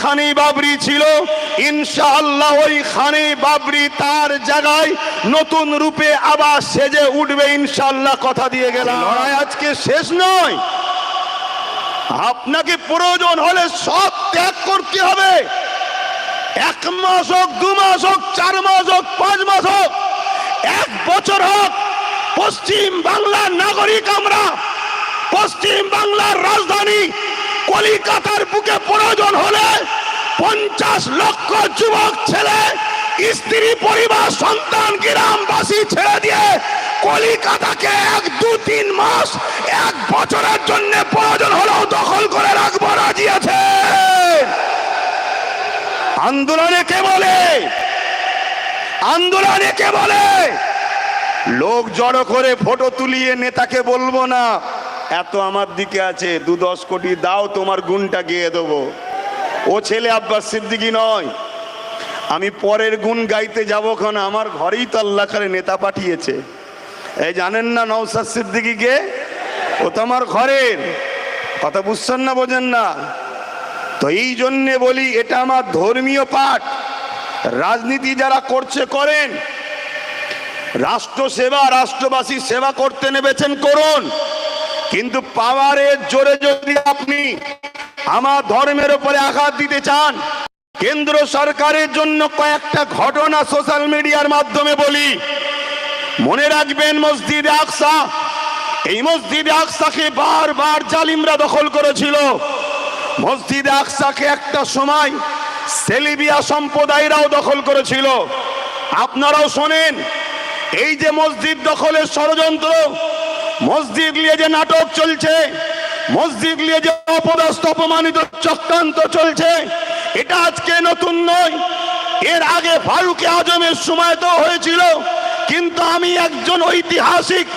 খানি বাবরি ছিল, ইনশাআল্লাহ ওই খানি বাবরি তার জায়গায় নতুন রূপে আবার সেজে উঠবে ইনশাআল্লাহ, কথা দিয়ে গেলাম। লড়াই আজকে শেষ নয়, আপনাকে প্রয়োজন হলে সব ত্যাগ করতে হবে। 1 মাস হোক, 2 মাস হোক, 4 মাস হোক, 5 মাস হোক, 1 বছর হোক, পশ্চিম বাংলার নাগরিক আমরা, পশ্চিম বাংলার রাজধানী কলিকাতার বুকে প্রয়োজন হলে 50 লক্ষ যুবক ছেলে, স্ত্রী, পরিবার, সন্তান, গ্রামবাসী ছেড়ে দিয়ে কলিকাতাকে 1, 2, 3 মাস, 1 বছরের জন্য প্রয়োজন হলেও দখল করে রাখবো, রাজি আছে। আন্দোলনে কে বলে? আন্দোলনে কে বলে? লোক জড়ো করে ফটো তুলিয়ে নেতাকে বলবো না এত আমার দিকে আছে, 2-10 কোটি দাও, তোমার গুণটা গেয়ে দেবো। ও ছেলে আব্বাস সিদ্দিকী নয়। আমি পরের গুণ গাইতে যাবো, কারণ আমার ঘরেই তো আল্লাহ করে নেতা পাঠিয়েছে। এই জানেন না নওশাদ সিদ্দিকীকে? ও তো আমার ঘরের। কথা বুঝছেন না, বোঝেন না? তো এই জন্যে বলি এটা আমার ধর্মীয় পাঠ। রাজনীতি যারা করছে করেন, রাষ্ট্র সেবা, রাষ্ট্রবাসীর সেবা করতে নেমেছেন করুন, কিন্তু পাওয়ারের জোরে যদি আপনি আমার ধর্মের উপরে আঘাত দিতে চান, কেন্দ্র সরকারের জন্য কয়েকটা ঘটনা সোশ্যাল মিডিয়ার মাধ্যমে বলি। মনে রাখবেন মসজিদে আকসা, এই মসজিদে আকসাকে বারবার জালিমরা দখল করেছিল। মসজিদে আকসাকে একটা সময় সেলিবিয়া সম্প্রদায়রাও দখল করেছিল। আপনারাও শোনেন, এই যে মসজিদ দখলের ষড়যন্ত্র, মসজিদ নিয়ে যে নাটক চলছে, মসজিদ নিয়ে যে অপদস্থ অপমানিত চক্রান্ত চলছে, এটা আজকে নতুন নয়। এর আগে ফারুক আজমের সময় তো হয়েছিল, কিন্তু আমি একজন ঐতিহাসিক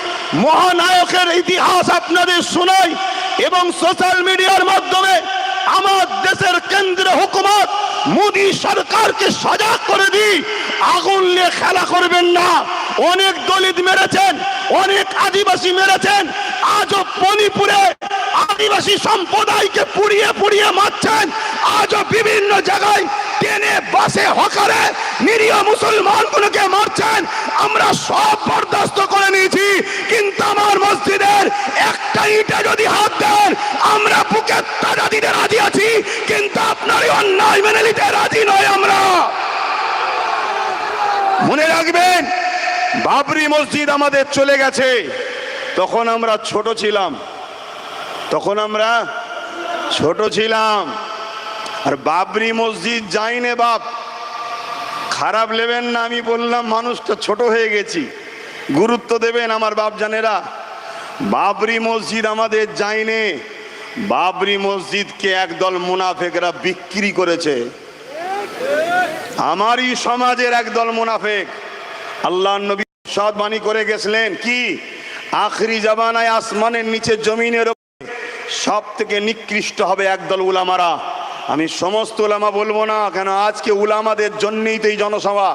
মহানায়কের ইতিহাস আপনাদের শোনাই এবং সোশ্যাল মিডিয়ার মাধ্যমে আমার দেশের কেন্দ্রীয় হুকুমত মোদী সরকারকে সজাগ করে দিই, আগুন নিয়ে খেলা করবেন না। অনেক দলিত মেরেছেন, অনেক আদিবাসী মেরেছেন, আজও মণিপুরে আদিবাসী সম্প্রদায়কে পুড়িয়ে পুড়িয়ে মারছেন। আজও বিভিন্ন জায়গায় ট্রেনে, বাসে, হকারে নিরীহ মুসলমানগুলোকে মারছেন। আমরা সব বরদাস্ত করে নিয়েছি, কিন্তু আমার মসজিদের একটা ইটে যদি হাত দেন, আমরা বুকে তাজা দিতে রাজি আছি, কিন্তু আপনার অন্যায় মেনে নিতে রাজি নয় আমরা। মনে রাখবেন, বাবরি মসজিদ আমাদের চলে গেছে, তখন আমরা ছোট ছিলাম, তখন আমরা ছোট ছিলাম। আর বাবরি মসজিদ যাইনে বাপ, খারাপ নেবেন না, আমি বললাম মানুষটা ছোট হয়ে গেছি, গুরুত্ব দেবেন আমার বাপ জানেরা। বাবরি মসজিদ আমাদের যাইনে, বাবরি মসজিদকে একদল মুনাফেকরা বিক্রি করেছে। আমারই সমাজের একদল মুনাফেক। আল্লাহ নবী সৎবাণী করে গেছিলেন কি, আখরি জামানায় আসমানের নিচে জমিনের সব থেকে নিকৃষ্ট হবে একদল উলামারা। আমি সমস্ত উলামা বলবো না, কেন আজকে উলামাদের জন্যই তো এই জনসভা।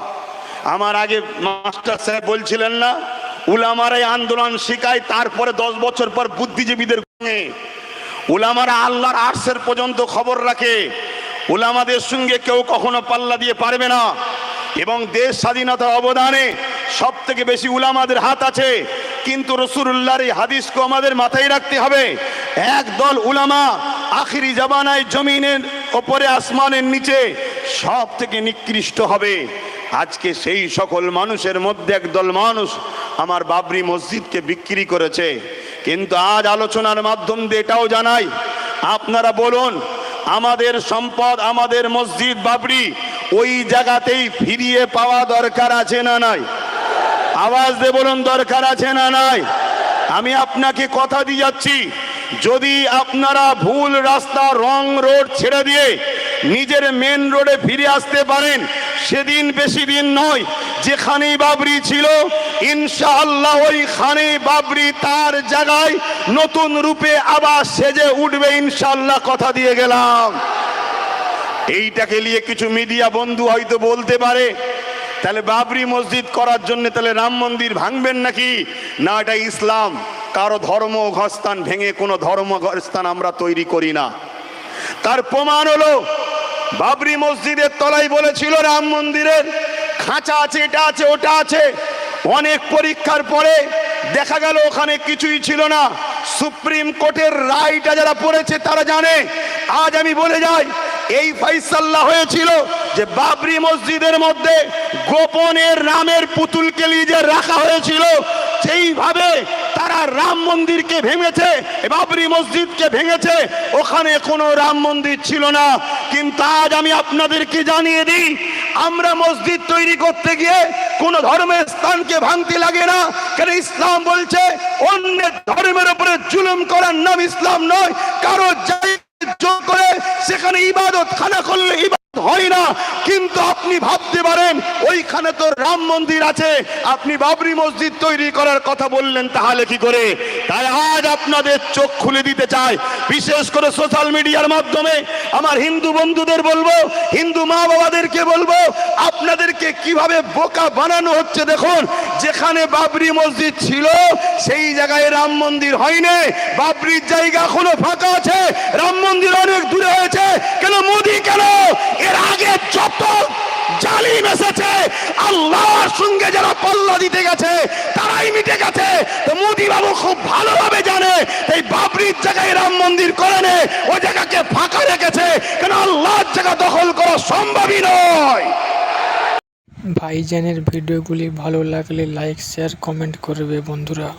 আমার আগে মাস্টার সাহেব বলছিলেন না, উলামারাই আন্দোলন শিখায়, তারপরে 10 বছর পর বুদ্ধিজীবীদের সঙ্গে উলামারা আল্লাহর আরশের পর্যন্ত খবর রাখে। উলামাদের সঙ্গে কেউ কখনো পাল্লা দিয়ে পারবে না, এবং দেশ স্বাধীনতার অবদানে সব থেকে বেশি উলামাদের হাত আছে। কিন্তু রাসূলুল্লাহর এই হাদিসকে আমাদের মাথায় রাখতে হবে, একদল উলামা আখিরি জামানায় জমিনের ওপরে আসমানের নিচে সব থেকে নিকৃষ্ট হবে। আজকে সেই সকল মানুষের মধ্যে একদল মানুষ আমার বাবরি মসজিদকে বিক্রি করেছে। কিন্তু আজ আলোচনার মাধ্যম দিয়ে এটাও জানাই, আপনারা বলুন, আমাদের সম্পদ, আমাদের মসজিদ বাবরি ওই জায়গাতেই ফিরিয়ে পাওয়া দরকার আছে না নাই? আওয়াজ দিয়ে বলুন, দরকার আছে না নাই? আমি আপনাকে কথা দিয়ে যাচ্ছি, যদি আপনারা ভুল রাস্তা, রং রোড ছেড়ে দিয়ে নিজের মেন রোডে ফিরে আসতে পারেন, সেদিন বেশি দিন নয়, যেখানে বাবরি ছিল ইনশাআল্লাহ ওই খানে বাবরি তার জায়গায় নতুন রূপে আবার সেজে উঠবে ইনশাআল্লাহ, কথা দিয়ে গেলাম। এইটাকে নিয়ে কিছু মিডিয়া বন্ধু হয়তো বলতে পারে, তাহলে বাবরি মসজিদ করার জন্য তাহলে রাম মন্দির ভাঙবেন নাকি? না, এটা ইসলাম। কারো ধর্ম স্থান ভেঙে কোনো ধর্ম স্থান আমরা তৈরি করি না। তার প্রমাণ হলো বাবরি মসজিদের তলায় বলেছিল রাম মন্দিরের খাঁচা আছে, এটা আছে, ওটা আছে। অনেক পরীক্ষার পরে দেখা গেল ওখানে কিছুই ছিল না। সুপ্রিম কোর্টের রায়টা যারা পড়েছে তারা জানে। আজ আমি বলে যাই, এই ফাইসাল্লা হয়েছিল যে বাবরি মসজিদের মধ্যে গোপনের রামের পুতুলকে লিজে রাখা হয়েছিল, সেইভাবে তারা রাম মন্দিরকে ভেঙেছে, বাবরি মসজিদকে ভেঙেছে। ওখানে কোনো রাম মন্দির ছিল না। কিন্তু আজ আমি আপনাদেরকে জানিয়ে দিই, আমরা মসজিদ তৈরি করতে গিয়ে কোন ধর্মের স্থানকে ভাঙতে লাগে না। কেন ইসলাম বলছে অন্য ধর্মের উপরে জুলুম করার নাম ইসলাম নয়। কারো জোর করে সেখানে ইবাদত খানা করলে ইবাদত হয় না। কিন্তু আপনি ভাবতে পারেন ওইখানে তো রাম মন্দির আছে, আপনি বাবরি মসজিদ তৈরি করার কথা বললেন, তাহলে কি করে? তাই আজ আপনাদের চোখ খুলে দিতে চাই, বিশেষ করে সোশ্যাল মিডিয়ার মাধ্যমে আমার হিন্দু বন্ধুদের বলবো, হিন্দু মা বাবাদেরকে বলবো, আপনাদেরকে কিভাবে বোকা বানানো হচ্ছে। দেখুন, যেখানে বাবরি মসজিদ ছিল সেই জায়গায় রাম মন্দির হয়নি। বাবরির জায়গা এখনো ফাঁকা আছে, রাম মন্দির অনেক দূরে হয়েছে। কেন মোদি, কেন এর আগে যত জালিম এসেছে আল্লাহর সঙ্গে যারা পাল্লা দিতে গেছে তারাই মিটে গেছে। তো মোদি বাবু খুব ভালোভাবে জানে এই বাবরির জায়গায় রাম মন্দির করেনি, ওই জায়গাকে ফাঁকা রেখেছে। কেন আল্লাহর জায়গা দখল করা সম্ভবই নয়। ভাইজানের ভিডিওগুলি ভালো লাগলে লাইক, শেয়ার, কমেন্ট করবে বন্ধুরা।